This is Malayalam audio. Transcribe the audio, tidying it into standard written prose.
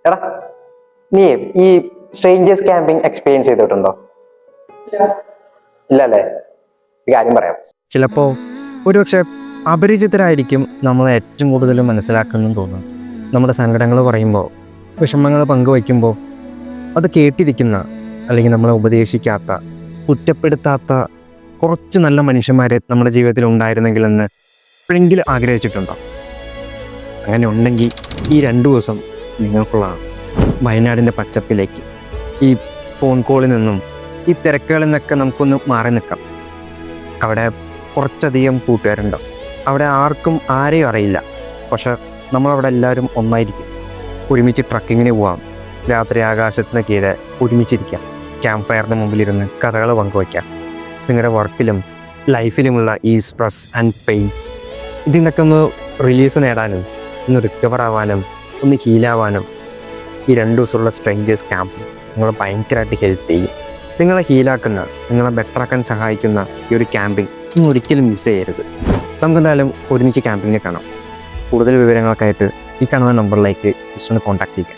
എടാ, നീ ഈ സ്ട്രേഞ്ചേഴ്സ് ക്യാമ്പിംഗ് എക്സ്പീരിയൻസ് ചെയ്തിട്ടുണ്ടോ? ഇല്ല അല്ലേ? ഒരു കാര്യം പറയാം. ചിലപ്പോൾ ഒരുപക്ഷെ അപരിചിതരായിരിക്കും നമ്മളെ ഏറ്റവും കൂടുതൽ മനസ്സിലാക്കുന്നെന്ന് തോന്നുന്നു. നമ്മുടെ സങ്കടങ്ങൾ പറയുമ്പോൾ, വിഷമങ്ങൾ പങ്കുവയ്ക്കുമ്പോൾ അത് കേട്ടിരിക്കുന്ന, അല്ലെങ്കിൽ നമ്മളെ ഉപദേശിക്കാത്ത, കുറ്റപ്പെടുത്താത്ത കുറച്ച് നല്ല മനുഷ്യന്മാർ നമ്മുടെ ജീവിതത്തിൽ ഉണ്ടായിരുന്നെങ്കിലെന്ന് എപ്പോഴെങ്കിലും ആഗ്രഹിച്ചിട്ടുണ്ടോ? അങ്ങനെ ഉണ്ടെങ്കിൽ ഈ 2 ദിവസം നിങ്ങൾക്കുള്ളതാണ്. വയനാടിൻ്റെ പച്ചപ്പിലേക്ക്, ഈ ഫോൺ കോളിൽ നിന്നും ഈ തിരക്കുകളിൽ നിന്നൊക്കെ നമുക്കൊന്ന് മാറി നിൽക്കാം. അവിടെ കുറച്ചധികം കൂട്ടുകാരുണ്ടാവും. അവിടെ ആർക്കും ആരെയും അറിയില്ല. പക്ഷെ നമ്മളവിടെ എല്ലാവരും ഒന്നായിരിക്കും. ഒരുമിച്ച് ട്രക്കിങ്ങിന് പോവാം. രാത്രി ആകാശത്തിന് കീഴെ ഒരുമിച്ചിരിക്കാം. ക്യാമ്പ് ഫയറിന് മുമ്പിലിരുന്ന് കഥകൾ പങ്കുവയ്ക്കാം. നിങ്ങളുടെ വർക്കിലും ലൈഫിലുമുള്ള ഈ സ്ട്രെസ് ആൻഡ് പെയിൻ ഇതിൽ നിന്നൊക്കെ ഒന്ന് റിലീഫ് നേടാനും, ഒന്ന് റിക്കവർ ആവാനും, ഒന്ന് ഹീലാവാനും ഈ 2 ദിവസമുള്ള സ്ട്രേഞ്ചേഴ്സ് ക്യാമ്പ് നിങ്ങളെ ഭയങ്കരമായിട്ട് ഹെൽപ്പ് ചെയ്യും. നിങ്ങളെ ഹീലാക്കുന്ന, നിങ്ങളെ ബെറ്ററാക്കാൻ സഹായിക്കുന്ന ഈ ഒരു ക്യാമ്പിംഗ് നിങ്ങൾ ഒരിക്കലും മിസ് ചെയ്യരുത്. നമുക്കെന്തായാലും ഒരുമിച്ച് ക്യാമ്പിങ്ങിൽ കാണാം. കൂടുതൽ വിവരങ്ങൾക്കായിട്ട് ഈ കാണുന്ന നമ്പറിലേക്ക് ജസ്റ്റ് ഒന്ന് കോൺടാക്ട് ചെയ്യുക.